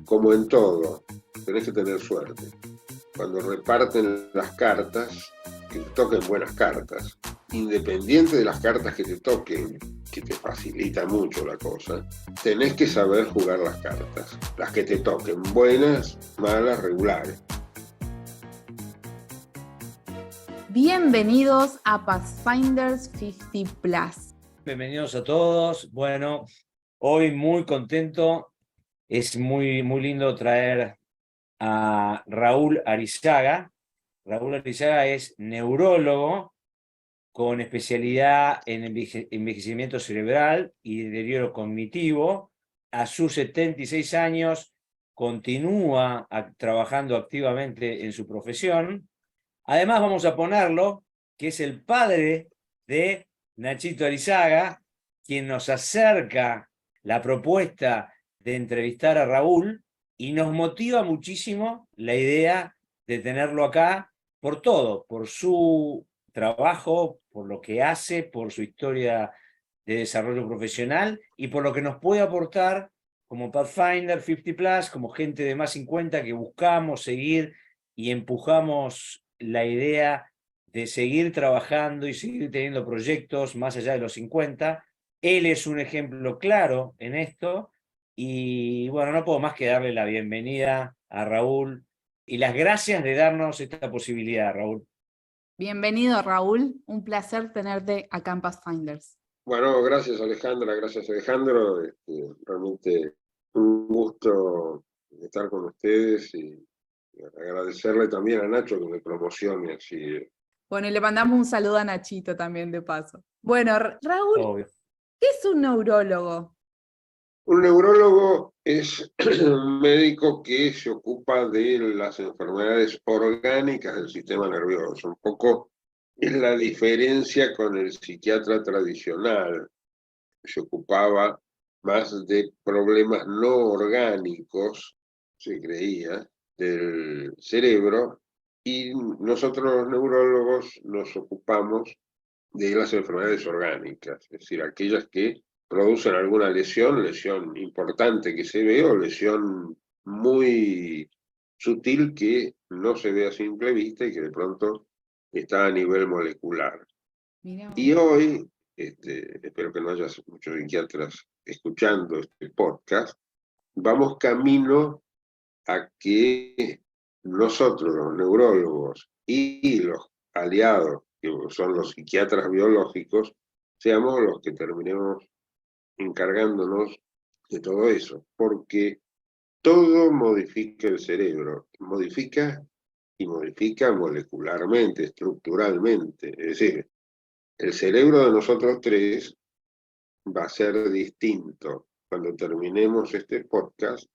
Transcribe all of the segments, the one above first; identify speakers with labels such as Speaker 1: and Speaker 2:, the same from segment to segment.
Speaker 1: Como en todo, tenés que tener suerte. Cuando reparten las cartas, que te toquen buenas cartas. Independiente de las cartas que te toquen, que te facilita mucho la cosa, tenés que saber jugar las cartas. Las que te toquen, buenas, malas, regulares.
Speaker 2: Bienvenidos a Pathfinders 50 Plus.
Speaker 3: Bienvenidos a todos. Bueno, hoy muy contento. Es muy lindo traer a Raúl Arizaga. Raúl Arizaga es neurólogo con especialidad en envejecimiento cerebral y deterioro cognitivo. A sus 76 años continúa trabajando activamente en su profesión. Además vamos a ponerlo que es el padre de Nachito Arizaga, quien nos acerca la propuesta de entrevistar a Raúl y nos motiva muchísimo la idea de tenerlo acá por todo, por su trabajo, por lo que hace, por su historia de desarrollo profesional y por lo que nos puede aportar como Pathfinder 50 Plus, como gente de más 50 que buscamos seguir y empujamos la idea de seguir trabajando y seguir teniendo proyectos más allá de los 50. Él es un ejemplo claro en esto y bueno, no puedo más que darle la bienvenida a Raúl y las gracias de darnos esta posibilidad, Raúl.
Speaker 2: Bienvenido, Raúl. Un placer tenerte acá en Pathfinders.
Speaker 1: Bueno, gracias Alejandro. Realmente un gusto estar con ustedes y agradecerle también a Nacho que me promocione así.
Speaker 2: Bueno, y le mandamos un saludo a Nachito también de paso. Bueno, Raúl,
Speaker 3: Obvio.
Speaker 2: ¿qué es un neurólogo?
Speaker 1: Un neurólogo es un médico que se ocupa de las enfermedades orgánicas del sistema nervioso. Un poco es la diferencia con el psiquiatra tradicional. Se ocupaba más de problemas no orgánicos, se creía, del cerebro, y nosotros los neurólogos nos ocupamos de las enfermedades orgánicas, es decir, aquellas que producen alguna lesión importante que se ve o lesión muy sutil que no se ve a simple vista y que de pronto está a nivel molecular.
Speaker 2: Mirá.
Speaker 1: Y hoy, espero que no haya muchos psiquiatras escuchando este podcast, vamos camino a que nosotros, los neurólogos y los aliados, que son los psiquiatras biológicos, seamos los que terminemos encargándonos de todo eso, porque todo modifica el cerebro, modifica y modifica molecularmente, estructuralmente, es decir, el cerebro de nosotros tres va a ser distinto cuando terminemos este podcast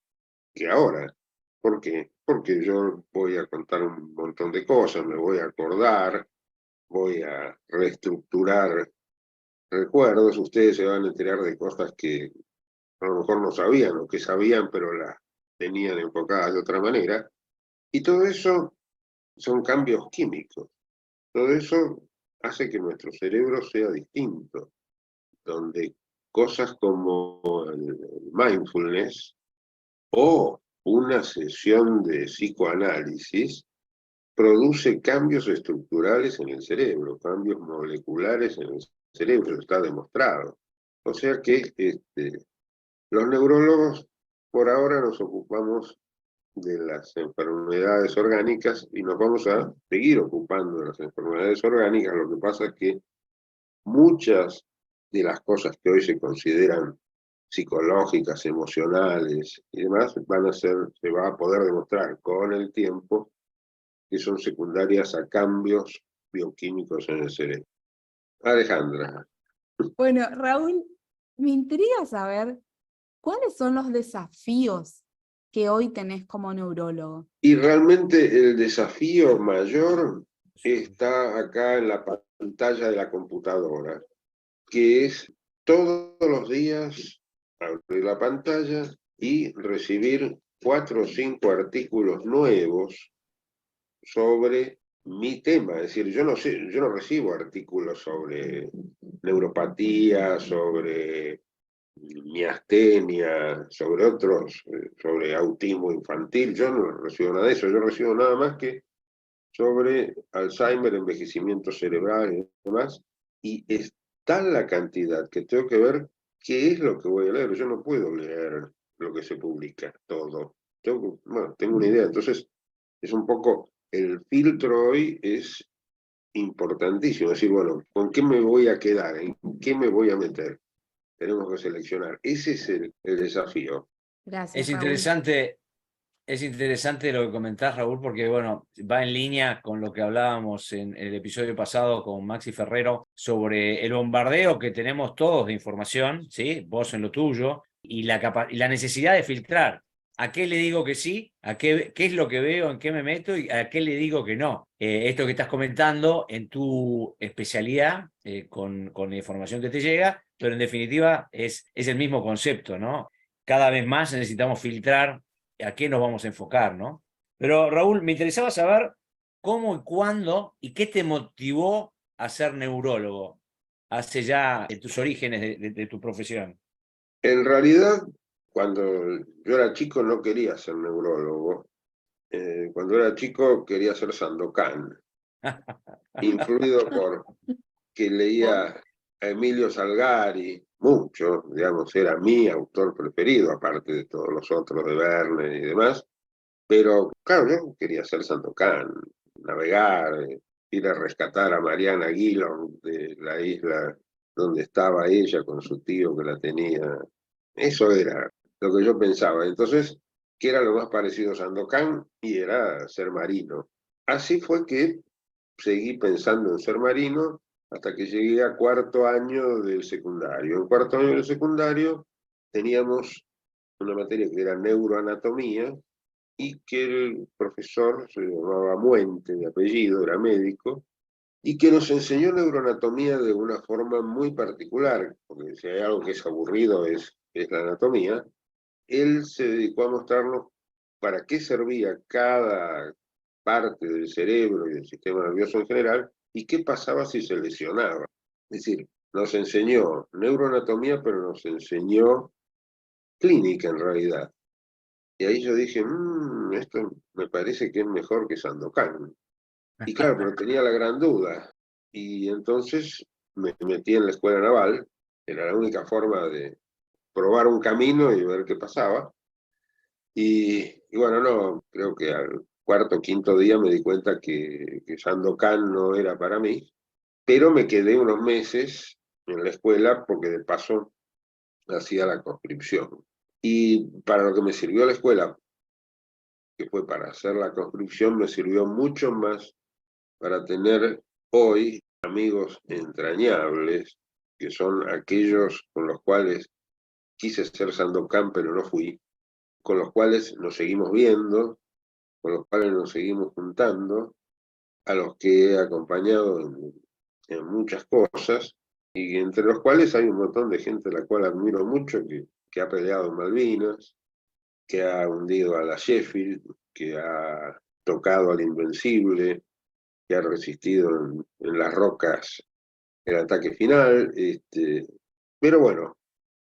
Speaker 1: que ahora. ¿Por qué? Porque yo voy a contar un montón de cosas, me voy a acordar, voy a reestructurar recuerdos, ustedes se van a enterar de cosas que a lo mejor no sabían o que sabían pero las tenían enfocadas de otra manera. Y todo eso son cambios químicos. Todo eso hace que nuestro cerebro sea distinto, donde cosas como el mindfulness o una sesión de psicoanálisis produce cambios estructurales en el cerebro, cambios moleculares en el cerebro, está demostrado. O sea que los neurólogos por ahora nos ocupamos de las enfermedades orgánicas y nos vamos a seguir ocupando de las enfermedades orgánicas. Lo que pasa es que muchas de las cosas que hoy se consideran psicológicas, emocionales y demás, se va a poder demostrar con el tiempo que son secundarias a cambios bioquímicos en el cerebro. Alejandra.
Speaker 2: Bueno, Raúl, me intriga saber cuáles son los desafíos que hoy tenés como neurólogo.
Speaker 1: Y realmente el desafío mayor está acá en la pantalla de la computadora, que es todos los días abrir la pantalla y recibir 4 o 5 artículos nuevos sobre mi tema. Es decir, yo no recibo artículos sobre neuropatía, sobre miastenia, sobre otros, sobre autismo infantil. Yo no recibo nada de eso, yo recibo nada más que sobre Alzheimer, envejecimiento cerebral y demás, y es tal la cantidad que tengo que ver qué es lo que voy a leer. Yo no puedo leer lo que se publica, todo. Tengo una idea, entonces es un poco, el filtro hoy es importantísimo, es decir, bueno, ¿con qué me voy a quedar? ¿En qué me voy a meter? Tenemos que seleccionar. Ese es el desafío.
Speaker 2: Gracias,
Speaker 3: Es
Speaker 2: Raúl.
Speaker 3: interesante, es interesante lo que comentás, Raúl, porque bueno, va en línea con lo que hablábamos en el episodio pasado con Maxi Ferrero sobre el bombardeo que tenemos todos de información, ¿sí? Vos en lo tuyo, y la necesidad de filtrar. ¿A qué le digo que sí? ¿Qué es lo que veo? ¿En qué me meto? ¿Y a qué le digo que no? Esto que estás comentando en tu especialidad, con la información que te llega, pero en definitiva es el mismo concepto, ¿no? Cada vez más necesitamos filtrar a qué nos vamos a enfocar, ¿no? Pero Raúl, me interesaba saber cómo y cuándo y qué te motivó a ser neurólogo hace ya en tus orígenes de tu profesión.
Speaker 1: En realidad, cuando yo era chico no quería ser neurólogo. Cuando era chico quería ser Sandokan, influido por que leía
Speaker 2: ¿Por?
Speaker 1: a Emilio Salgari, mucho, digamos, era mi autor preferido, aparte de todos los otros de Verne y demás. Pero claro, yo quería ser Sandokan, navegar, ir a rescatar a Mariana Guilon de la isla donde estaba ella con su tío que la tenía. Eso era lo que yo pensaba. Entonces, ¿qué era lo más parecido a Sandokan? Y era ser marino. Así fue que seguí pensando en ser marino hasta que llegué a cuarto año del secundario. En cuarto año del secundario teníamos una materia que era neuroanatomía y que el profesor se llamaba Muente, de apellido, era médico, y que nos enseñó neuroanatomía de una forma muy particular, porque si hay algo que es aburrido es la anatomía. Él se dedicó a mostrarnos para qué servía cada parte del cerebro y del sistema nervioso en general y qué pasaba si se lesionaba. Es decir, nos enseñó neuroanatomía, pero nos enseñó clínica en realidad. Y ahí yo dije, esto me parece que es mejor que Sandokan. Y claro, pero tenía la gran duda. Y entonces me metí en la escuela naval, era la única forma de probar un camino y ver qué pasaba. Y bueno, no, creo que al cuarto o quinto día me di cuenta que Sandokan no era para mí, pero me quedé unos meses en la escuela porque de paso hacía la conscripción. Y para lo que me sirvió la escuela, que fue para hacer la conscripción, me sirvió mucho más para tener hoy amigos entrañables, que son aquellos con los cuales quise ser Sandokan, pero no fui, con los cuales nos seguimos viendo, con los cuales nos seguimos juntando, a los que he acompañado en muchas cosas, y entre los cuales hay un montón de gente a la cual admiro mucho, que ha peleado en Malvinas, que ha hundido a la Sheffield, que ha tocado al Invencible, que ha resistido en las rocas el ataque final. Pero bueno,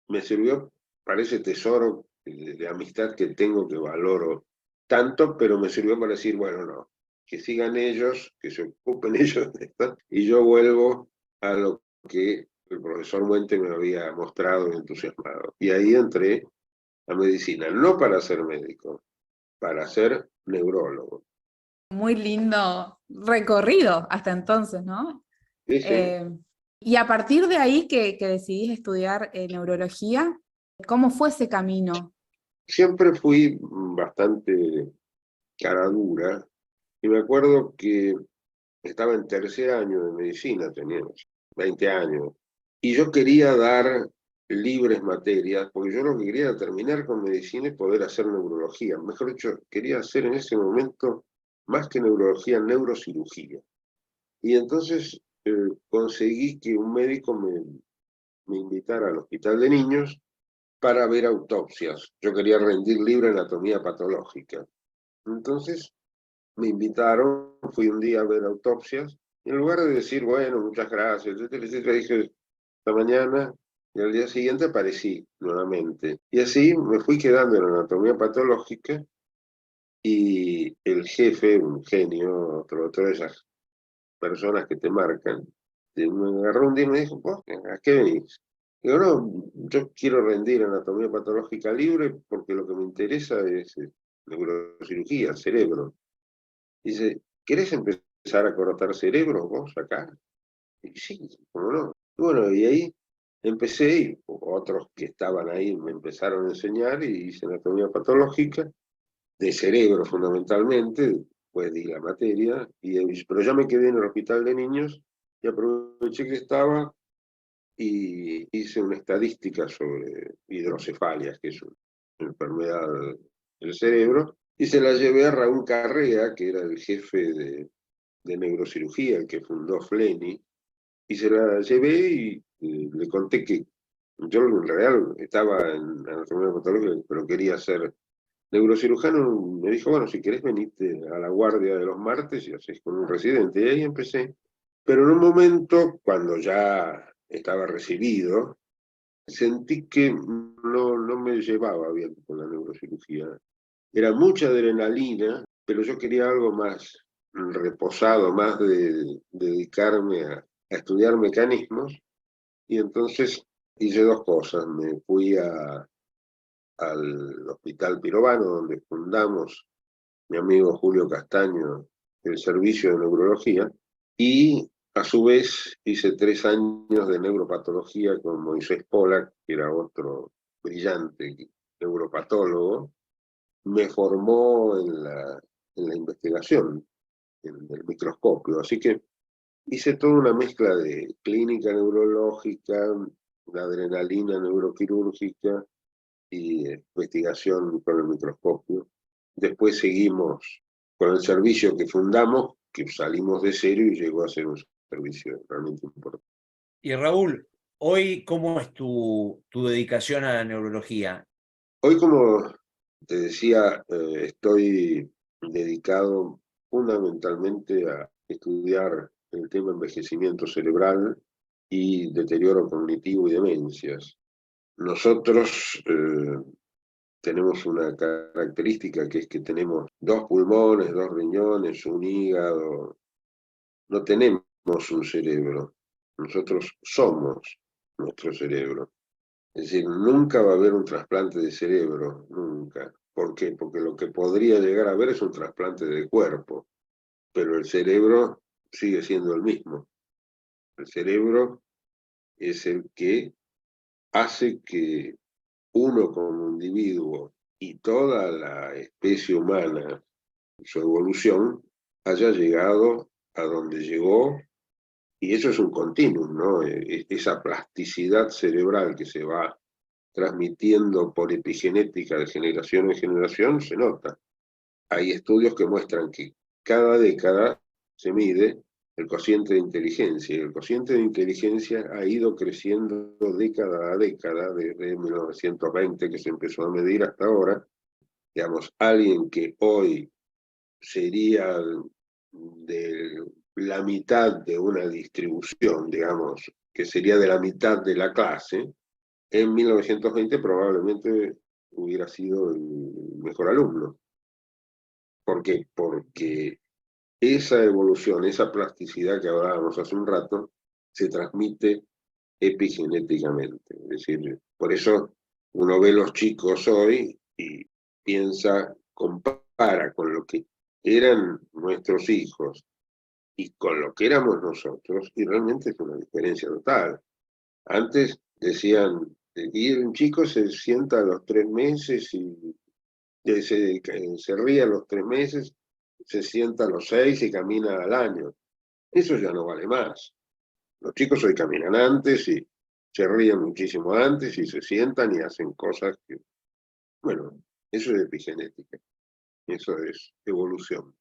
Speaker 1: me sirvió para ese tesoro de amistad que tengo, que valoro tanto, pero me sirvió para decir, bueno, no, que sigan ellos, que se ocupen ellos de esto, y yo vuelvo a lo que el profesor Muente me había mostrado y entusiasmado. Y ahí entré a medicina, no para ser médico, para ser neurólogo.
Speaker 2: Muy lindo recorrido hasta entonces, ¿no?
Speaker 1: Sí, sí.
Speaker 2: Eh, y a partir de ahí que decidís estudiar neurología, ¿cómo fue ese camino?
Speaker 1: Siempre fui bastante cara dura, y me acuerdo que estaba en tercer año de medicina, tenía 20 años, y yo quería dar libres materias, porque yo lo que quería era terminar con medicina y poder hacer neurología. Mejor dicho, quería hacer en ese momento, más que neurología, neurocirugía. Y entonces conseguí que un médico me invitara al hospital de niños para ver autopsias. Yo quería rendir libre anatomía patológica. Entonces me invitaron, fui un día a ver autopsias, y en lugar de decir, bueno, muchas gracias, etcétera, etcétera, dije, esta mañana Y al día siguiente aparecí nuevamente. Y así me fui quedando en anatomía patológica y el jefe, un genio, otro de esas personas que te marcan, me agarró un día y me dijo, ¿vos a qué venís? Digo, no, yo quiero rendir anatomía patológica libre porque lo que me interesa es neurocirugía, cerebro. Dice, ¿querés empezar a cortar cerebros vos acá? Y sí, cómo no. Y bueno, y ahí empecé, y otros que estaban ahí me empezaron a enseñar y hice anatomía patológica, de cerebro fundamentalmente, después di la materia, pero ya me quedé en el hospital de niños y aproveché que estaba y hice una estadística sobre hidrocefalias, que es una enfermedad del cerebro, y se la llevé a Raúl Carrea, que era el jefe de neurocirugía, el que fundó FLENI, y se la llevé y le conté que yo en realidad estaba en anatomía patológica, pero quería ser neurocirujano. Me dijo, bueno, si querés venite a la guardia de los martes y haces con un residente. Y ahí empecé. Pero en un momento, cuando ya estaba recibido, sentí que no me llevaba bien con la neurocirugía. Era mucha adrenalina, pero yo quería algo más reposado, más de dedicarme a estudiar mecanismos. Y entonces hice dos cosas. Me fui al Hospital Pirovano, donde fundamos mi amigo Julio Castaño el servicio de neurología, y a su vez hice 3 años de neuropatología con Moisés Pollack, que era otro brillante neuropatólogo. Me formó en la investigación, en el microscopio, así que hice toda una mezcla de clínica neurológica, de adrenalina neuroquirúrgica y investigación con el microscopio. Después seguimos con el servicio que fundamos, que salimos de cero y llegó a ser un servicio realmente importante.
Speaker 3: Y Raúl, hoy, ¿cómo es tu dedicación a la neurología?
Speaker 1: Hoy, como te decía, estoy dedicado fundamentalmente a estudiar el tema envejecimiento cerebral y deterioro cognitivo y demencias. Nosotros tenemos una característica que es que tenemos 2 pulmones, 2 riñones, un hígado. No tenemos un cerebro. Nosotros somos nuestro cerebro. Es decir, nunca va a haber un trasplante de cerebro, nunca. ¿Por qué? Porque lo que podría llegar a haber es un trasplante de cuerpo, pero el cerebro sigue siendo el mismo. El cerebro es el que hace que uno como individuo y toda la especie humana, su evolución, haya llegado a donde llegó, y eso es un continuum, ¿no? Esa plasticidad cerebral que se va transmitiendo por epigenética de generación en generación se nota. Hay estudios que muestran que cada década se mide el cociente de inteligencia, y el cociente de inteligencia ha ido creciendo década a década, desde 1920 que se empezó a medir hasta ahora. Digamos, alguien que hoy sería de la mitad de una distribución, digamos, que sería de la mitad de la clase, en 1920 probablemente hubiera sido el mejor alumno. ¿Por qué? Porque esa evolución, esa plasticidad que hablábamos hace un rato, se transmite epigenéticamente. Es decir, por eso uno ve los chicos hoy y piensa, compara con lo que eran nuestros hijos y con lo que éramos nosotros, y realmente es una diferencia total. Antes decían, y un chico se sienta a los 3 meses y se ríe a los 3 meses, se sienta a los 6 y camina al año. Eso ya no vale más. Los chicos hoy caminan antes y se ríen muchísimo antes y se sientan y hacen cosas que, bueno, eso es epigenética, eso es evolución.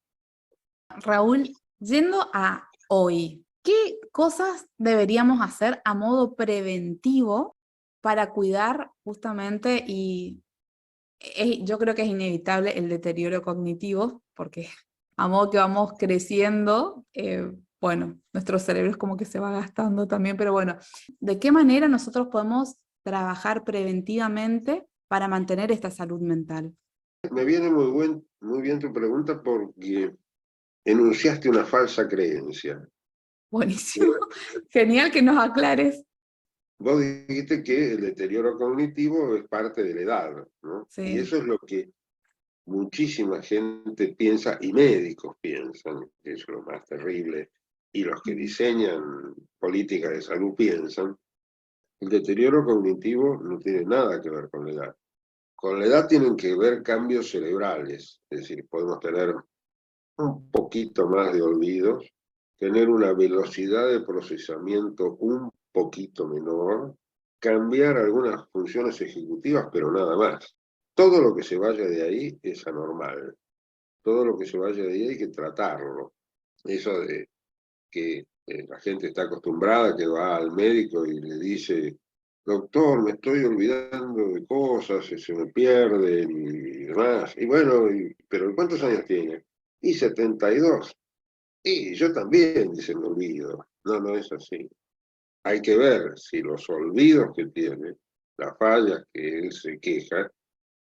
Speaker 2: Raúl, yendo a hoy, ¿qué cosas deberíamos hacer a modo preventivo para cuidar justamente yo creo que es inevitable el deterioro cognitivo, porque a modo que vamos creciendo, bueno, nuestro cerebro es como que se va gastando también, pero bueno, ¿de qué manera nosotros podemos trabajar preventivamente para mantener esta salud mental?
Speaker 1: Me viene muy bien tu pregunta porque enunciaste una falsa creencia.
Speaker 2: Buenísimo, genial que nos aclares.
Speaker 1: Vos dijiste que el deterioro cognitivo es parte de la edad, ¿no? Y
Speaker 2: Sí.
Speaker 1: eso es lo que muchísima gente piensa, y médicos piensan, que es lo más terrible, y los que diseñan políticas de salud piensan. El deterioro cognitivo no tiene nada que ver con la edad. Con la edad tienen que ver cambios cerebrales, es decir, podemos tener un poquito más de olvidos, tener una velocidad de procesamiento un poquito menor, cambiar algunas funciones ejecutivas, pero nada más. Todo lo que se vaya de ahí es anormal. Todo lo que se vaya de ahí hay que tratarlo. Eso de que la gente está acostumbrada, que va al médico y le dice, doctor, me estoy olvidando de cosas, se me pierden y demás. Y bueno, pero ¿cuántos años tiene? Y 72. Y yo también, dice, me olvido. No, no es así. Hay que ver si los olvidos que tiene, las fallas que él se queja,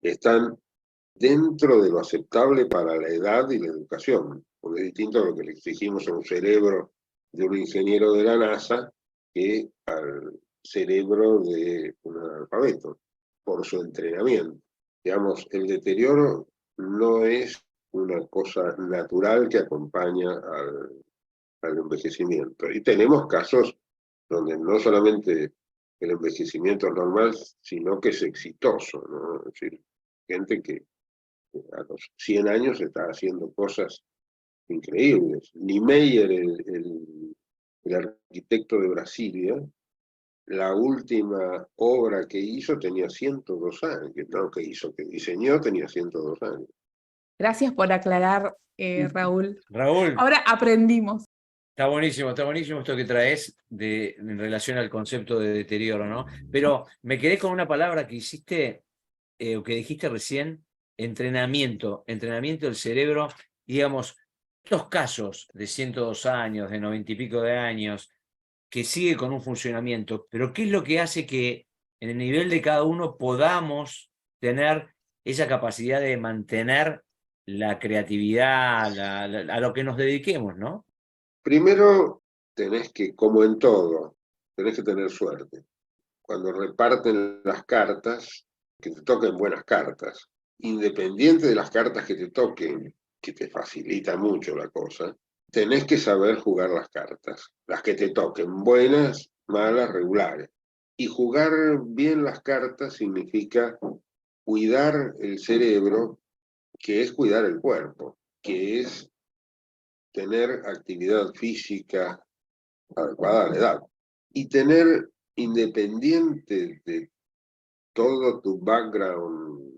Speaker 1: están dentro de lo aceptable para la edad y la educación, porque es distinto a lo que le exigimos a un cerebro de un ingeniero de la NASA que al cerebro de un analfabeto, por su entrenamiento. Digamos, el deterioro no es una cosa natural que acompaña al envejecimiento. Y tenemos casos donde no solamente el envejecimiento es normal, sino que es exitoso, ¿no? Es decir, gente que a los 100 años está haciendo cosas increíbles. Niemeyer, el arquitecto de Brasilia, la última obra que hizo tenía 102 años, no que hizo, que diseñó tenía 102 años.
Speaker 2: Gracias por aclarar, Raúl.
Speaker 3: Raúl,
Speaker 2: Ahora aprendimos.
Speaker 3: está buenísimo esto que traes en relación al concepto de deterioro, ¿no? Pero me quedé con una palabra que hiciste, o que dijiste recién, entrenamiento del cerebro, digamos, estos casos de 102 años, de 90 y pico de años, que sigue con un funcionamiento, pero ¿qué es lo que hace que en el nivel de cada uno podamos tener esa capacidad de mantener la creatividad, a lo que nos dediquemos, ¿no?
Speaker 1: Primero, tenés que, como en todo, tenés que tener suerte. Cuando reparten las cartas, que te toquen buenas cartas, independiente de las cartas que te toquen, que te facilita mucho la cosa, tenés que saber jugar las cartas, las que te toquen, buenas, malas, regulares. Y jugar bien las cartas significa cuidar el cerebro, que es cuidar el cuerpo, que es tener actividad física adecuada a la edad. Y tener, independiente de todo tu background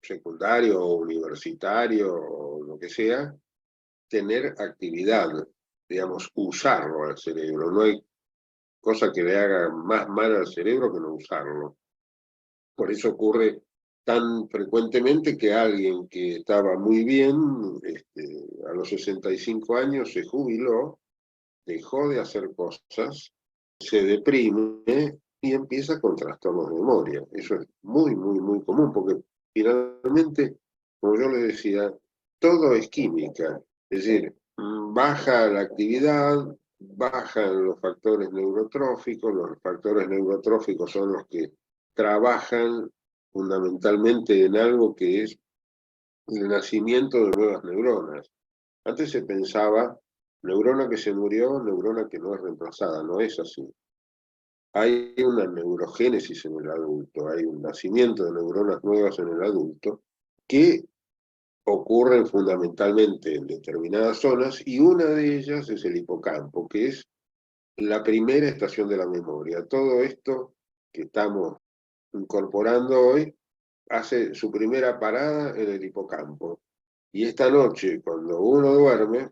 Speaker 1: secundario o universitario o lo que sea, tener actividad, digamos, usarlo al cerebro. No hay cosa que le haga más mal al cerebro que no usarlo. Por eso ocurre tan frecuentemente que alguien que estaba muy bien, a los 65 años se jubiló, dejó de hacer cosas, se deprime y empieza con trastornos de memoria. Eso es muy, muy, muy común, porque finalmente, como yo le decía, todo es química. Es decir, baja la actividad, bajan los factores neurotróficos. Los factores neurotróficos son los que trabajan fundamentalmente en algo que es el nacimiento de nuevas neuronas. Antes se pensaba, neurona que se murió, neurona que no es reemplazada. No es así. Hay una neurogénesis en el adulto, hay un nacimiento de neuronas nuevas en el adulto que ocurren fundamentalmente en determinadas zonas, y una de ellas es el hipocampo, que es la primera estación de la memoria. Todo esto que estamos incorporando hoy hace su primera parada en el hipocampo. Y esta noche, cuando uno duerme,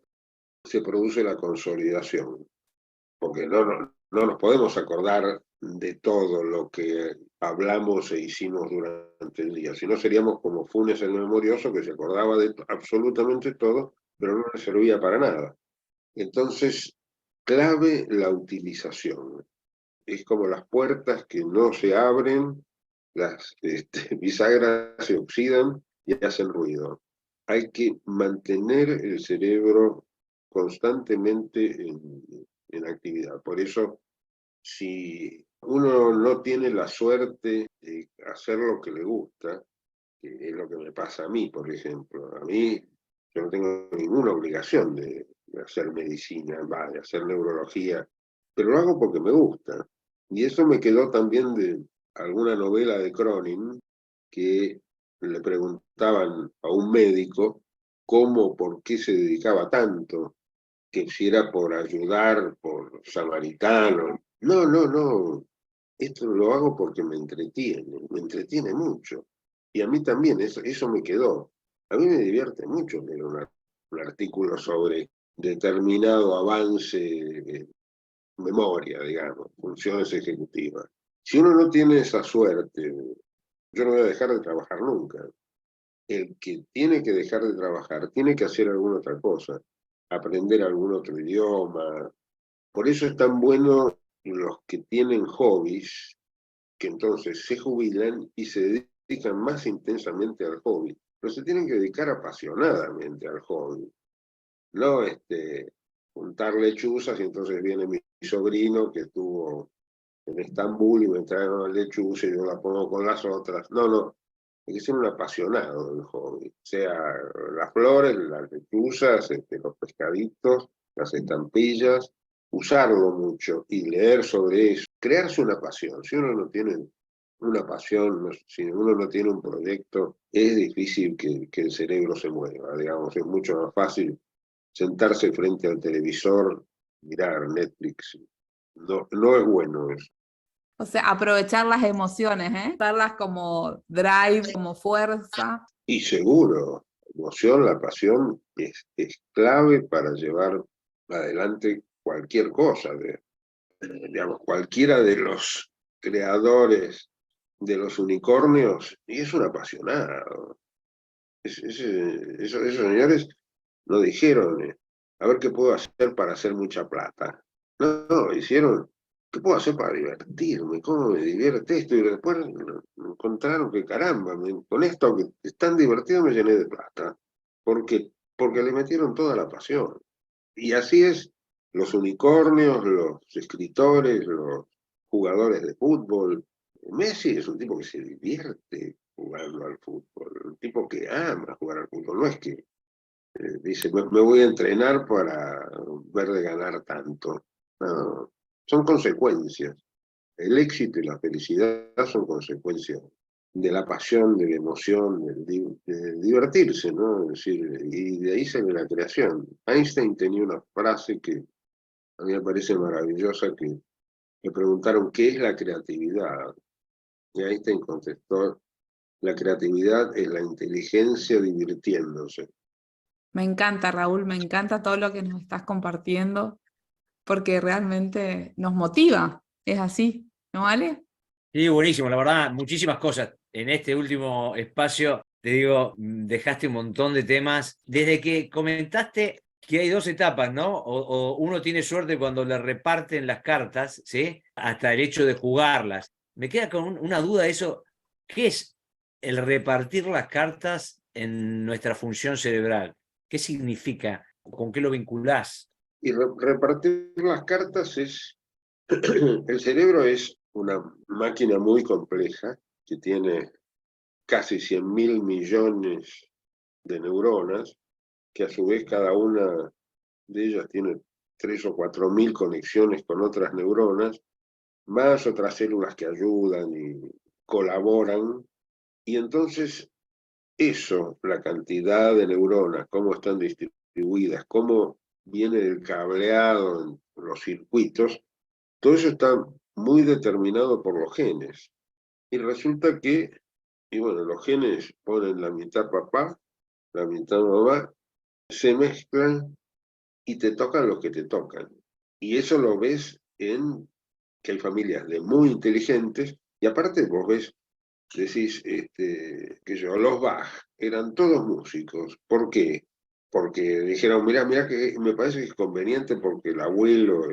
Speaker 1: se produce la consolidación, porque no nos podemos acordar de todo lo que hablamos e hicimos durante el día, si no seríamos como Funes el memorioso, que se acordaba de absolutamente todo, pero no le servía para nada. Entonces, clave la utilización. Es como las puertas que no se abren, las bisagras se oxidan y hacen ruido. Hay que mantener el cerebro constantemente en actividad. Por eso, si uno no tiene la suerte de hacer lo que le gusta, que es lo que me pasa a mí, por ejemplo. A mí, yo no tengo ninguna obligación de hacer medicina, de hacer neurología, pero lo hago porque me gusta. Y eso me quedó también de alguna novela de Cronin, que le preguntaban a un médico cómo, por qué se dedicaba tanto, que si era por ayudar, por samaritano. No, no, no. Esto lo hago porque me entretiene mucho. Y a mí también, eso me quedó. A mí me divierte mucho leer un artículo sobre determinado avance de memoria, digamos, funciones ejecutivas. Si uno no tiene esa suerte, yo no voy a dejar de trabajar nunca. El que tiene que dejar de trabajar tiene que hacer alguna otra cosa, aprender algún otro idioma. Por eso es tan bueno los que tienen hobbies, que entonces se jubilan y se dedican más intensamente al hobby, pero se tienen que dedicar apasionadamente al hobby, no juntar lechuzas y entonces viene mi sobrino que estuvo en Estambul y me trae una lechuza y yo la pongo con las otras. No, no, hay que ser un apasionado del hobby, sea las flores, las lechuzas, los pescaditos, las estampillas, usarlo mucho y leer sobre eso, crearse una pasión. Si uno no tiene una pasión, si uno no tiene un proyecto, es difícil que el cerebro se mueva, digamos, es mucho más fácil sentarse frente al televisor, mirar Netflix. No, no es bueno eso.
Speaker 2: O sea, aprovechar las emociones, ¿eh? Darlas como drive, como fuerza.
Speaker 1: Y seguro, la emoción, la pasión es clave para llevar adelante cualquier cosa. Digamos, cualquiera de los creadores de los unicornios, y es un apasionado. Esos señores no dijeron, a ver qué puedo hacer para hacer mucha plata. No, no, hicieron, ¿qué puedo hacer para divertirme? ¿Cómo me divierte esto? Y después encontraron que caramba, con esto que es tan divertido me llené de plata. Porque le metieron toda la pasión. Y así es los unicornios, los escritores, los jugadores de fútbol. Messi es un tipo que se divierte jugando al fútbol, un tipo que ama jugar al fútbol, no es que dice, me voy a entrenar para ver de ganar tanto. No, son consecuencias. El éxito y la felicidad son consecuencias de la pasión, de la emoción, de divertirse, ¿no? Es decir, y de ahí sale la creación. Einstein tenía una frase que a mí me parece maravillosa, que le preguntaron qué es la creatividad. Y Einstein contestó, la creatividad es la inteligencia divirtiéndose.
Speaker 2: Me encanta, Raúl, me encanta todo lo que nos estás compartiendo, porque realmente nos motiva. Es así, ¿no vale?
Speaker 3: Sí, buenísimo, la verdad, muchísimas cosas. En este último espacio, te digo, dejaste un montón de temas. Desde que comentaste que hay dos etapas, ¿no? O uno tiene suerte cuando le reparten las cartas, ¿sí? Hasta el hecho de jugarlas. Me queda con una duda de eso. ¿Qué es el repartir las cartas en nuestra función cerebral? ¿Qué significa? ¿Con qué lo vinculás?
Speaker 1: Y repartir las cartas es, el cerebro es una máquina muy compleja que tiene casi 100.000 millones de neuronas, que a su vez cada una de ellas tiene 3 o 4.000 conexiones con otras neuronas, más otras células que ayudan y colaboran. Y entonces eso, la cantidad de neuronas, cómo están distribuidas, cómo viene el cableado en los circuitos, todo eso está muy determinado por los genes. Y resulta que, y bueno, los genes ponen la mitad papá, la mitad mamá, se mezclan y te tocan los que te tocan. Y eso lo ves en que hay familias de muy inteligentes, y aparte vos ves, decís, que yo, los Bach eran todos músicos. ¿Por qué? porque dijeron, mira que me parece que es conveniente porque el abuelo...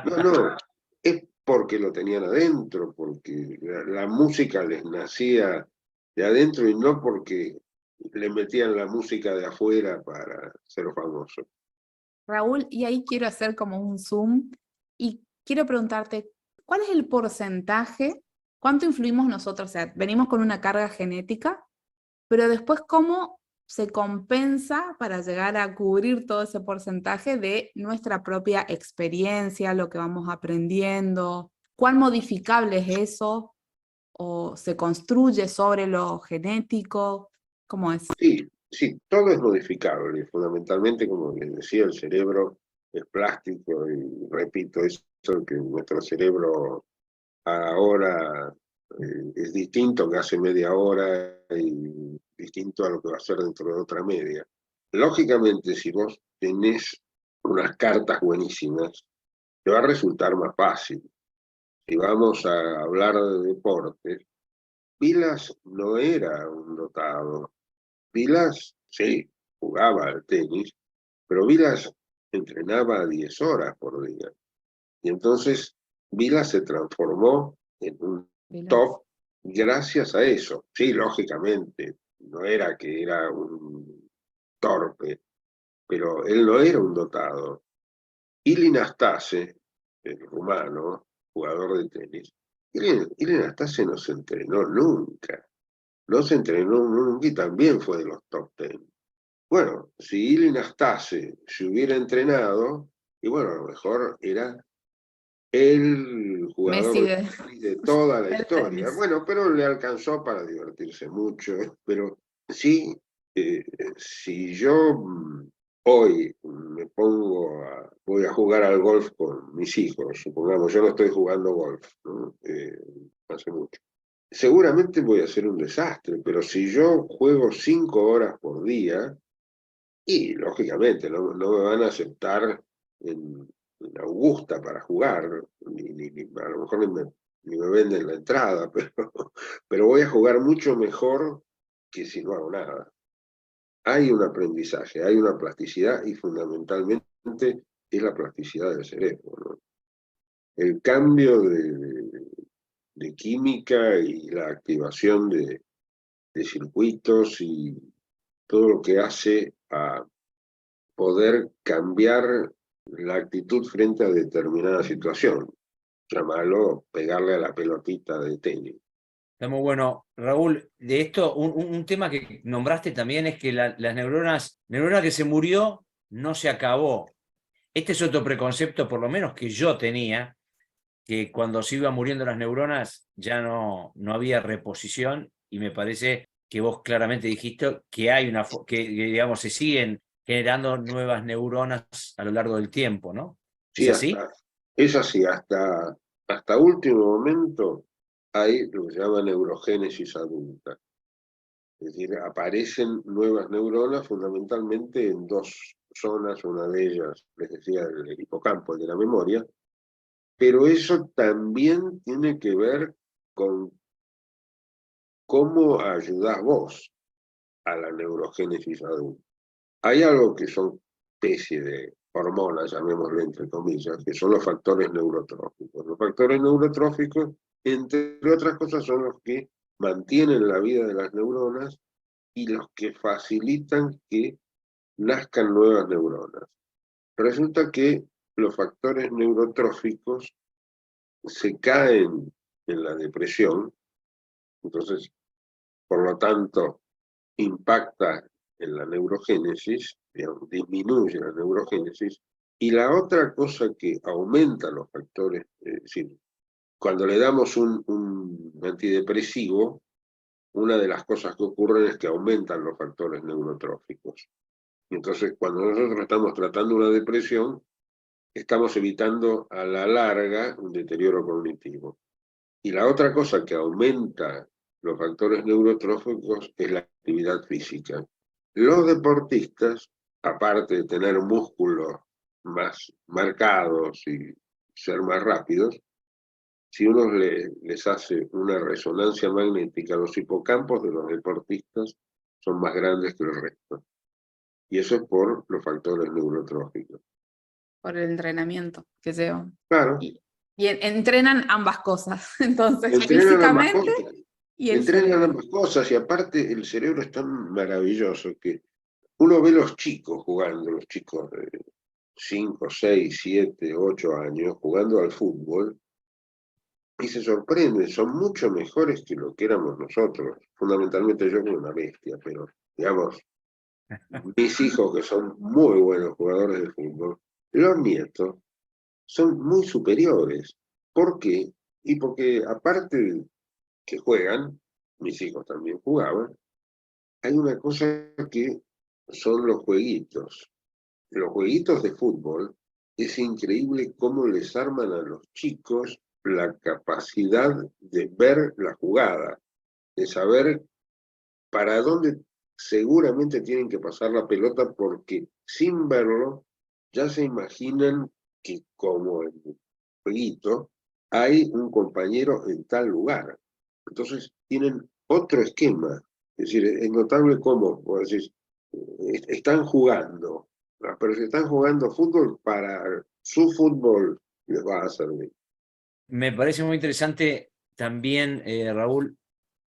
Speaker 1: No, es porque lo tenían adentro, porque la música les nacía de adentro y no porque le metían la música de afuera para ser famosos.
Speaker 2: Raúl, y ahí quiero hacer como un zoom y quiero preguntarte, ¿cuál es el porcentaje? ¿Cuánto influimos nosotros? O sea, venimos con una carga genética, pero después, ¿cómo se compensa para llegar a cubrir todo ese porcentaje de nuestra propia experiencia, lo que vamos aprendiendo? ¿Cuán modificable es eso? ¿O se construye sobre lo genético? ¿Cómo es?
Speaker 1: Sí, todo es modificable. Fundamentalmente, como les decía, el cerebro es plástico y repito, eso que nuestro cerebro ahora es distinto que hace media hora y distinto a lo que va a ser dentro de otra media. Lógicamente, si vos tenés unas cartas buenísimas, te va a resultar más fácil. Si vamos a hablar de deportes, Vilas no era un dotado. Vilas, sí, jugaba al tenis, pero Vilas entrenaba 10 horas por día. Y entonces Vilas se transformó en un top gracias a eso. Sí, lógicamente, no era que era un torpe, pero él no era un dotado. Ilie Nastase, el rumano, jugador de tenis, Ilie Nastase no se entrenó nunca. No se entrenó nunca y también fue de los top 10. Bueno, si Ilie Nastase se hubiera entrenado, y bueno, a lo mejor era el
Speaker 2: Messi
Speaker 1: jugador de toda la
Speaker 2: del
Speaker 1: historia.
Speaker 2: tenis.
Speaker 1: Bueno, pero le alcanzó para divertirse mucho. Pero sí, si yo hoy me voy a jugar al golf con mis hijos, supongamos, yo no estoy jugando golf, ¿no? Hace mucho. Seguramente voy a hacer un desastre, pero si yo juego 5 horas por día, y lógicamente no me van a aceptar en Augusta para jugar, a lo mejor ni me venden la entrada, pero voy a jugar mucho mejor que si no hago nada. Hay un aprendizaje, hay una plasticidad y fundamentalmente es la plasticidad del cerebro, ¿no? El cambio de química y la activación de circuitos y todo lo que hace a poder cambiar la actitud frente a determinada situación. Llamarlo pegarle a la pelotita de tenis.
Speaker 3: Está muy bueno. Raúl, de esto, un tema que nombraste también es que las neurona que se murió no se acabó. Este es otro preconcepto, por lo menos que yo tenía, que cuando se iban muriendo las neuronas ya no había reposición, y me parece que vos claramente dijiste que hay que digamos se siguen generando nuevas neuronas a lo largo del tiempo, ¿no? ¿Es
Speaker 1: Sí,
Speaker 3: así?
Speaker 1: es así, hasta último momento hay lo que se llama neurogénesis adulta. Es decir, aparecen nuevas neuronas fundamentalmente en dos zonas, una de ellas, les decía, el hipocampo, el de la memoria, pero eso también tiene que ver con cómo ayudás vos a la neurogénesis adulta. Hay algo que son especie de hormonas, llamémosle entre comillas, que son los factores neurotróficos. Los factores neurotróficos, entre otras cosas, son los que mantienen la vida de las neuronas y los que facilitan que nazcan nuevas neuronas. Resulta que los factores neurotróficos se caen en la depresión, entonces, por lo tanto, impacta en la neurogénesis, digamos, disminuye la neurogénesis, y la otra cosa que aumenta los factores, es decir, cuando le damos un antidepresivo, una de las cosas que ocurren es que aumentan los factores neurotróficos. Entonces, cuando nosotros estamos tratando una depresión, estamos evitando a la larga un deterioro cognitivo. Y la otra cosa que aumenta los factores neurotróficos es la actividad física. Los deportistas, aparte de tener músculos más marcados y ser más rápidos, si uno les hace una resonancia magnética, los hipocampos de los deportistas son más grandes que el resto. Y eso es por los factores neurotróficos.
Speaker 2: Por el entrenamiento que llevan.
Speaker 1: Claro,
Speaker 2: Y entrenan ambas cosas, entonces,
Speaker 1: entrenan ambas
Speaker 2: físicamente
Speaker 1: cosas.
Speaker 2: y el
Speaker 1: Entrenan
Speaker 2: cerebro.
Speaker 1: ambas cosas y aparte el cerebro es tan maravilloso que uno ve los chicos jugando, los chicos de 5, 6, 7, 8 años jugando al fútbol y se sorprenden, son mucho mejores que lo que éramos nosotros. Fundamentalmente yo como una bestia, pero digamos, mis hijos que son muy buenos jugadores de fútbol, los nietos son muy superiores. ¿Por qué? Y porque aparte que juegan, mis hijos también jugaban, hay una cosa que son los jueguitos. Los jueguitos de fútbol, es increíble cómo les arman a los chicos la capacidad de ver la jugada, de saber para dónde seguramente tienen que pasar la pelota, porque sin verlo ya se imaginan que como en el jueguito hay un compañero en tal lugar. Entonces tienen otro esquema. Es decir, es notable cómo, vos decís, están jugando, pero si están jugando fútbol, para su fútbol les va a servir.
Speaker 3: Me parece muy interesante también, Raúl,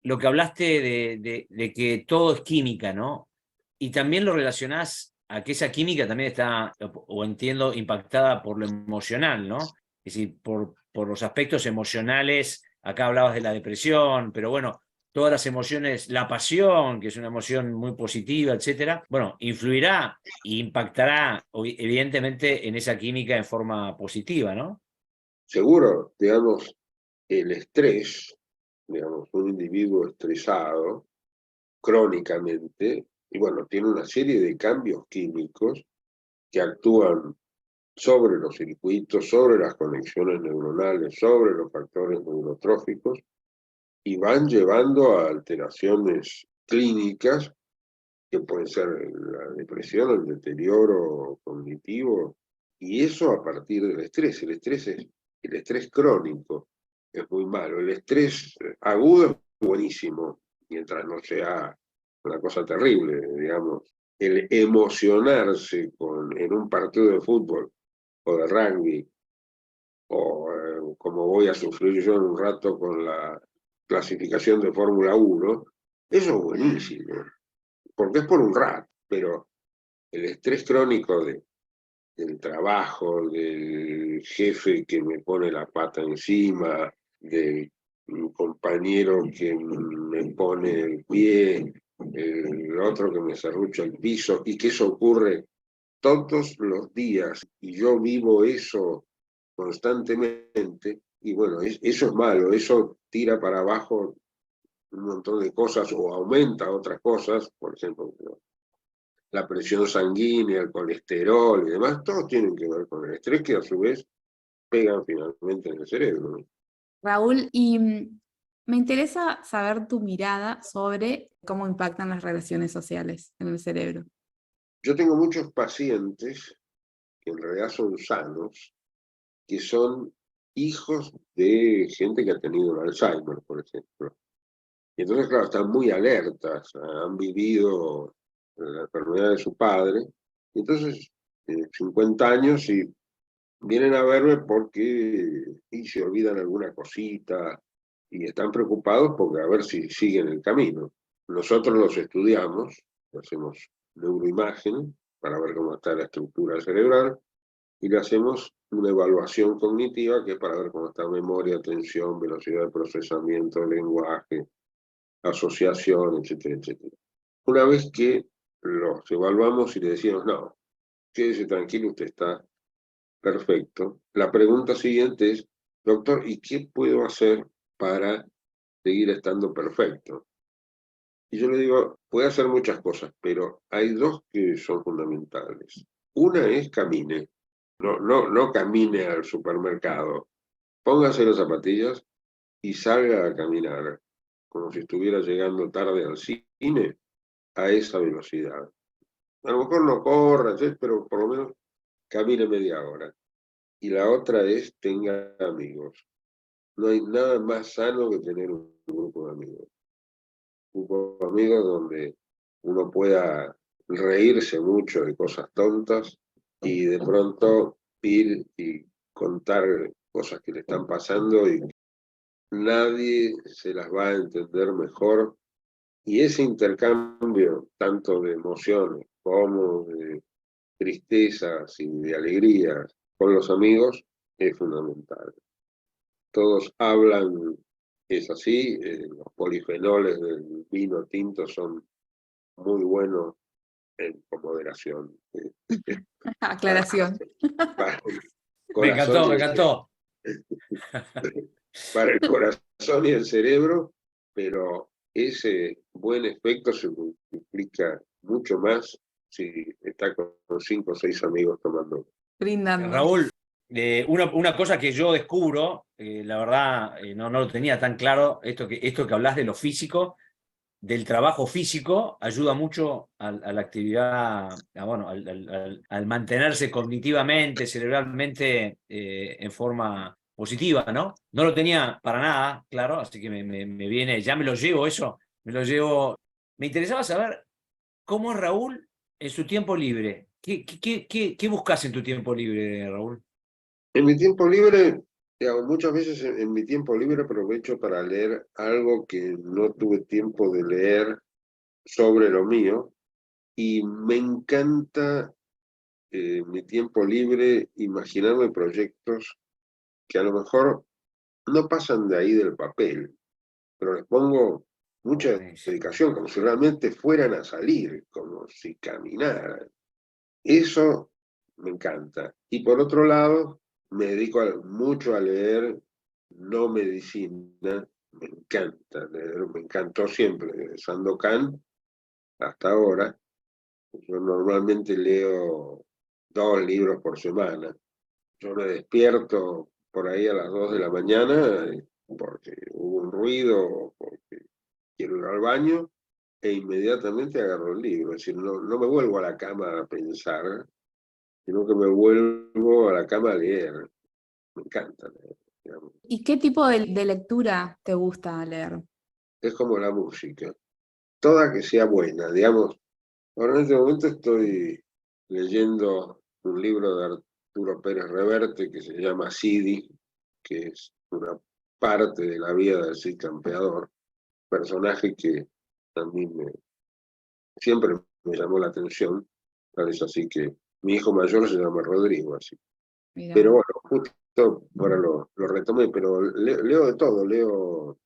Speaker 3: lo que hablaste de que todo es química, ¿no? Y también lo relacionás a que esa química también está, o entiendo, impactada por lo emocional, ¿no? Es decir, por los aspectos emocionales, acá hablabas de la depresión, pero bueno, todas las emociones, la pasión, que es una emoción muy positiva, etcétera, bueno, influirá e impactará evidentemente en esa química en forma positiva, ¿no?
Speaker 1: Seguro, digamos, el estrés, digamos, un individuo estresado crónicamente, y bueno, tiene una serie de cambios químicos que actúan sobre los circuitos, sobre las conexiones neuronales, sobre los factores neurotróficos, y van llevando a alteraciones clínicas que pueden ser la depresión, el deterioro cognitivo, y eso a partir del estrés. El estrés crónico es muy malo. El estrés agudo es buenísimo, mientras no sea una cosa terrible, digamos. El emocionarse en un partido de fútbol o de rugby, o como voy a sufrir yo en un rato con la clasificación de Fórmula 1, eso es buenísimo, porque es por un rato, pero el estrés crónico del trabajo, del jefe que me pone la pata encima, del compañero que me pone el pie, el otro que me serrucha el piso, y que eso ocurre todos los días, y yo vivo eso constantemente, y bueno, eso es malo, eso tira para abajo un montón de cosas o aumenta otras cosas, por ejemplo, la presión sanguínea, el colesterol y demás, todos tienen que ver con el estrés, que a su vez pegan finalmente en el cerebro, ¿no?
Speaker 2: Raúl, y me interesa saber tu mirada sobre cómo impactan las relaciones sociales en el cerebro.
Speaker 1: Yo tengo muchos pacientes que en realidad son sanos, que son hijos de gente que ha tenido un Alzheimer, por ejemplo. Y entonces, claro, están muy alertas, han vivido la enfermedad de su padre, y entonces 50 años y vienen a verme porque y se olvidan alguna cosita y están preocupados porque a ver si siguen el camino. Nosotros los estudiamos, hacemos neuroimagen para ver cómo está la estructura cerebral y le hacemos una evaluación cognitiva que es para ver cómo está memoria, atención, velocidad de procesamiento, lenguaje, asociación, etcétera, etcétera. Una vez que los evaluamos y le decimos, no, quédese tranquilo, usted está perfecto. La pregunta siguiente es, doctor, ¿y qué puedo hacer para seguir estando perfecto? Y yo le digo, puede hacer muchas cosas, pero hay dos que son fundamentales. Una es camine, no camine al supermercado, póngase las zapatillas y salga a caminar, como si estuviera llegando tarde al cine, a esa velocidad. A lo mejor no corra, pero por lo menos camine media hora. Y la otra es tenga amigos. No hay nada más sano que tener un grupo de amigos. Un grupo de amigos donde uno pueda reírse mucho de cosas tontas y de pronto ir y contar cosas que le están pasando y nadie se las va a entender mejor. Y ese intercambio, tanto de emociones como de tristezas y de alegrías con los amigos, es fundamental. Todos hablan, es así, los polifenoles del vino tinto son muy buenos con moderación. Para,
Speaker 2: Aclaración.
Speaker 1: para el
Speaker 3: Me
Speaker 1: corazón
Speaker 3: encantó,
Speaker 1: y
Speaker 3: me
Speaker 1: el
Speaker 3: encantó.
Speaker 1: para el corazón y el cerebro, pero ese buen efecto se multiplica mucho más si está con 5 o 6 amigos tomando.
Speaker 2: Brindando.
Speaker 3: Raúl, una cosa que yo descubro, la verdad no lo tenía tan claro, esto que hablas de lo físico, del trabajo físico, ayuda mucho a la actividad, bueno, al mantenerse cognitivamente, cerebralmente en forma positiva, ¿no? No lo tenía para nada, claro, así que me viene, ya me lo llevo eso, me lo llevo. Me interesaba saber cómo es Raúl en su tiempo libre. ¿Qué buscas en tu tiempo libre, Raúl?
Speaker 1: En mi tiempo libre, digamos, muchas veces en mi tiempo libre aprovecho para leer algo que no tuve tiempo de leer sobre lo mío y me encanta mi tiempo libre imaginarme proyectos que a lo mejor no pasan de ahí del papel, pero les pongo mucha
Speaker 3: Buenísimo.
Speaker 1: dedicación, como si realmente fueran a salir, como si caminaran. Eso me encanta. Y por otro lado, me dedico mucho a leer no medicina, me encanta leer, me encantó siempre, desde Sandokan hasta ahora. Yo normalmente leo 2 libros por semana. Yo me despierto por ahí a las 2 de la mañana porque hubo un ruido o porque quiero ir al baño e inmediatamente agarro el libro. Es decir, no me vuelvo a la cama a pensar, sino que me vuelvo a la cama a leer. Me encanta leer, digamos.
Speaker 2: ¿Y qué tipo de lectura te gusta leer?
Speaker 1: Es como la música, toda que sea buena, digamos. Ahora en este momento estoy leyendo un libro de Arturo Pérez Reverte que se llama Sidi, que es una parte de la vida del Cid Campeador, personaje que también siempre me llamó la atención, tal es así que mi hijo mayor se llama Rodrigo, así.
Speaker 2: Mira
Speaker 1: Pero
Speaker 2: vos.
Speaker 1: bueno, justo ahora lo retomé, pero leo de todo, leo.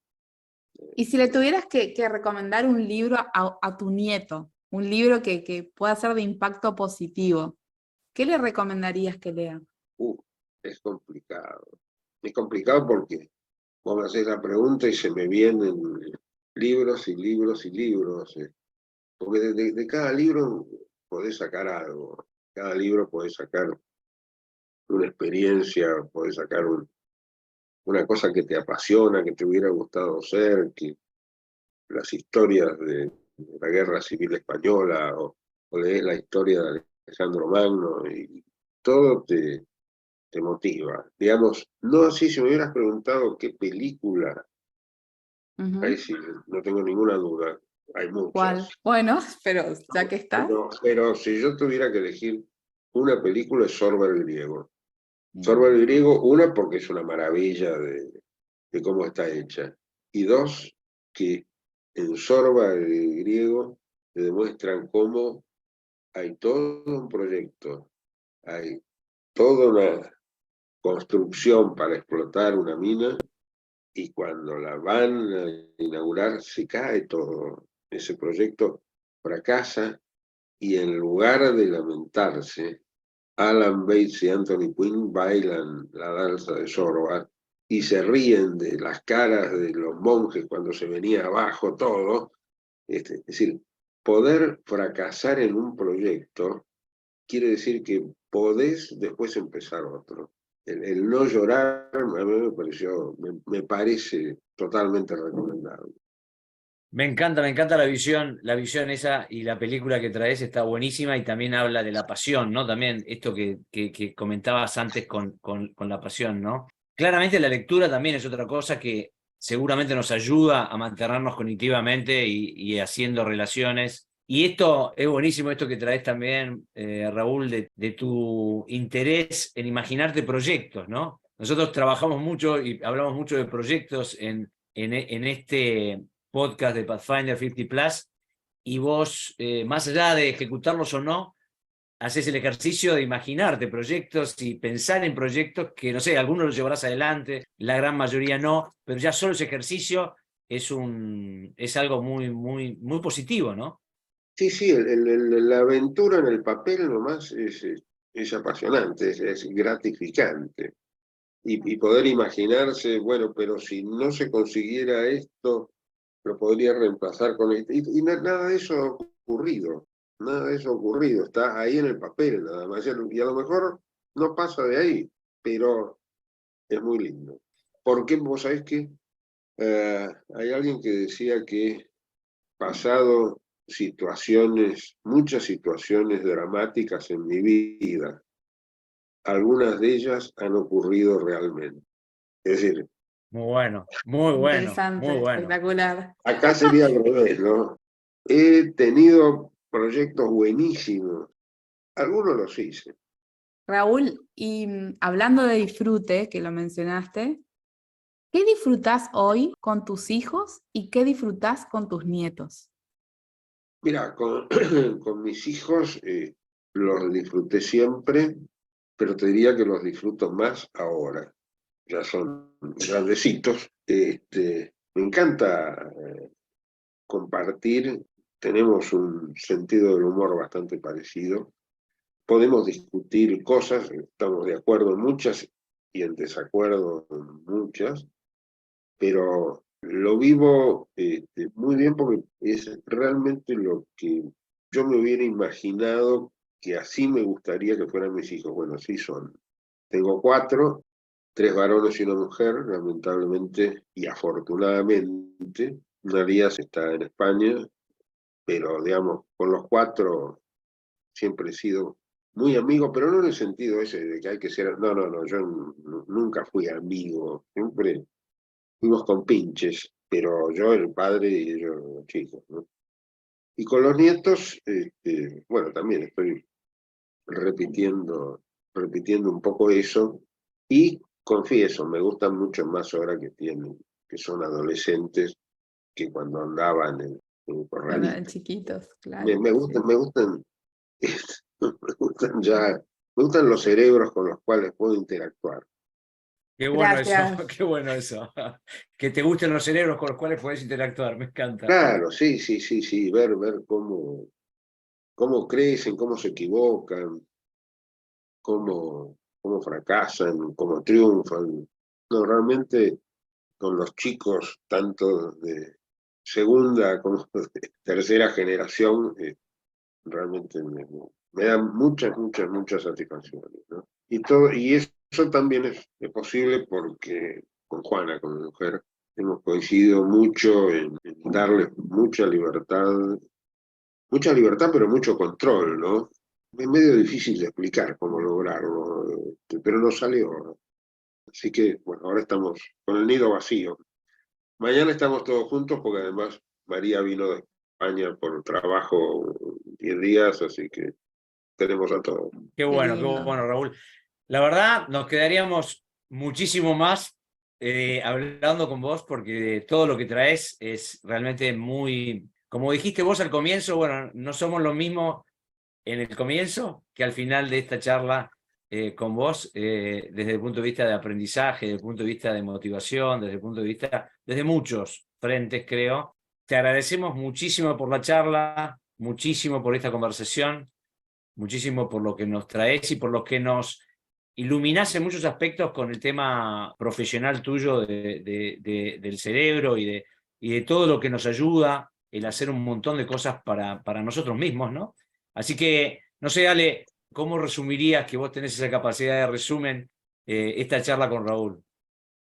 Speaker 2: Y si le tuvieras que recomendar un libro a tu nieto, un libro que pueda ser de impacto positivo, ¿qué le recomendarías que lea?
Speaker 1: Uh, es complicado. Es complicado porque vos me haces la pregunta y se me vienen libros y libros y libros. Porque de cada libro podés sacar algo. Cada libro podés sacar una experiencia, podés sacar una cosa que te apasiona, que te hubiera gustado ser, que las historias de la Guerra Civil Española o lees la historia de Alejandro Magno y todo te motiva. Digamos, no así si me hubieras preguntado qué película, ahí
Speaker 2: Ujú.
Speaker 1: sí, no tengo ninguna duda, hay
Speaker 2: ¿Cuál?
Speaker 1: muchas.
Speaker 2: Bueno, pero ya que está.
Speaker 1: Pero si yo tuviera que elegir una película es Sorba el Griego.
Speaker 2: Mira
Speaker 1: Sorba
Speaker 2: vos.
Speaker 1: el Griego, una, porque es una maravilla de cómo está hecha. Y dos, que en Sorba el Griego te demuestran cómo hay todo un proyecto, hay toda una construcción para explotar una mina y cuando la van a inaugurar se cae todo. Ese proyecto fracasa y en lugar de lamentarse, Alan Bates y Anthony Quinn bailan la danza de Sorba y se ríen de las caras de los monjes cuando se venía abajo todo. Es decir, poder fracasar en un proyecto quiere decir que podés después empezar otro. El no llorar a mí me parece totalmente recomendable.
Speaker 3: Me encanta la visión esa y la película que traes está buenísima y también habla de la pasión, ¿no? También esto que comentabas antes con la pasión, ¿no? Claramente la lectura también es otra cosa que seguramente nos ayuda a mantenernos cognitivamente y haciendo relaciones Y esto es buenísimo, esto que traes también, Raúl, de tu interés en imaginarte proyectos, ¿no? Nosotros trabajamos mucho y hablamos mucho de proyectos en este podcast de Pathfinder 50 Plus, y vos, más allá de ejecutarlos o no, haces el ejercicio de imaginarte proyectos y pensar en proyectos que, no sé, algunos los llevarás adelante, la gran mayoría no, pero ya solo ese ejercicio es algo muy, muy, muy positivo, ¿no?
Speaker 1: Sí, sí, la aventura en el papel nomás es apasionante, es gratificante. Y poder imaginarse, bueno, pero si no se consiguiera esto, lo podría reemplazar con esto. Nada de eso ha ocurrido, nada de eso ha ocurrido, está ahí en el papel nada más. Y a lo mejor no pasa de ahí, pero es muy lindo. Porque vos sabés que hay alguien que decía que pasado situaciones, muchas situaciones dramáticas en mi vida, algunas de ellas han ocurrido realmente. Es decir,
Speaker 3: Muy bueno, muy bueno,
Speaker 2: Interesante,
Speaker 3: muy bueno.
Speaker 2: espectacular.
Speaker 1: acá sería al revés, ¿no? He tenido proyectos buenísimos, algunos los hice.
Speaker 2: Raúl, y hablando de disfrute, que lo mencionaste, ¿qué disfrutás hoy con tus hijos y qué disfrutás con tus nietos?
Speaker 1: Mira, con mis hijos los disfruté siempre, pero te diría que los disfruto más ahora. Ya son grandecitos. Me encanta compartir, tenemos un sentido del humor bastante parecido. Podemos discutir cosas, estamos de acuerdo en muchas y en desacuerdo en muchas, pero lo vivo muy bien porque es realmente lo que yo me hubiera imaginado que así me gustaría que fueran mis hijos. Bueno, así son. Tengo 4, 3 varones y una mujer, lamentablemente y afortunadamente. Marías está en España, pero digamos, con los 4 siempre he sido muy amigo, pero no en el sentido ese de que hay que ser, no, no, no, yo nunca fui amigo, siempre fuimos con pinches, pero yo el padre y ellos los chicos, ¿no? Y con los nietos, bueno, también estoy repitiendo un poco eso, y confieso, me gustan mucho más ahora que son adolescentes, que cuando andaban en el
Speaker 2: Cuando eran
Speaker 1: corralito.
Speaker 2: chiquitos,
Speaker 1: Me,
Speaker 2: claro.
Speaker 1: me gustan, me gustan, me gustan ya, me gustan los cerebros con los cuales puedo interactuar.
Speaker 3: Qué bueno eso,
Speaker 2: Gracias.
Speaker 3: qué bueno eso. Que te gusten los cerebros con los cuales puedes interactuar, me encanta.
Speaker 1: Claro, sí, sí, sí, sí, ver cómo crecen, cómo se equivocan, cómo fracasan, cómo triunfan. No, realmente con los chicos, tanto de segunda como de tercera generación, realmente me dan muchas, muchas, muchas satisfacciones, ¿no? Y eso también es posible porque con Juana, con mi mujer, hemos coincidido mucho en darle mucha libertad, pero mucho control, ¿no? Es medio difícil de explicar cómo lograrlo, pero nos salió. Así que, bueno, ahora estamos con el nido vacío. Mañana estamos todos juntos porque además María vino de España por trabajo 10 días, así que tenemos a todos.
Speaker 3: Qué
Speaker 2: Qué
Speaker 3: bueno,
Speaker 2: lindo.
Speaker 3: Raúl. La verdad, nos quedaríamos muchísimo más hablando con vos porque todo lo que traes es realmente muy, como dijiste vos al comienzo, bueno, no somos lo mismo en el comienzo que al final de esta charla con vos, desde el punto de vista de aprendizaje, desde el punto de vista de motivación, desde el punto de vista, desde muchos frentes, creo. Te agradecemos muchísimo por la charla, muchísimo por esta conversación, muchísimo por lo que nos traes y por lo que nos iluminás en muchos aspectos con el tema profesional tuyo del cerebro y de todo lo que nos ayuda el hacer un montón de cosas para nosotros mismos, ¿no? Así que, no sé, Ale, ¿cómo resumirías que vos tenés esa capacidad de resumen esta charla con Raúl?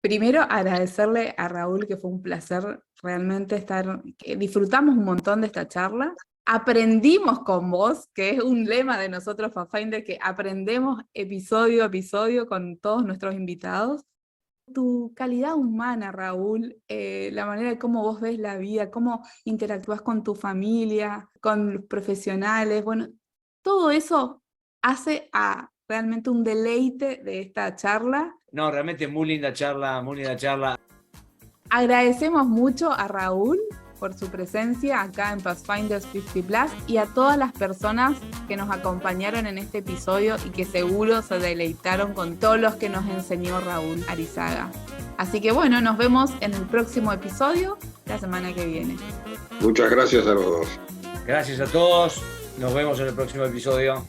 Speaker 2: Primero, agradecerle a Raúl, que fue un placer realmente estar, que disfrutamos un montón de esta charla. Aprendimos con vos, que es un lema de nosotros, Pathfinder, que aprendemos episodio a episodio con todos nuestros invitados. tu calidad humana, Raúl, la manera de cómo vos ves la vida, cómo interactúas con tu familia, con los profesionales, bueno, todo eso hace a realmente un deleite de esta charla.
Speaker 3: No, realmente muy linda charla, muy linda charla.
Speaker 2: Agradecemos mucho a Raúl por su presencia acá en Pathfinder 50 Plus y a todas las personas que nos acompañaron en este episodio y que seguro se deleitaron con todos los que nos enseñó Raúl Arizaga. Así que bueno, nos vemos en el próximo episodio la semana que viene.
Speaker 1: Muchas gracias a los dos.
Speaker 3: Gracias a todos. Nos vemos en el próximo episodio.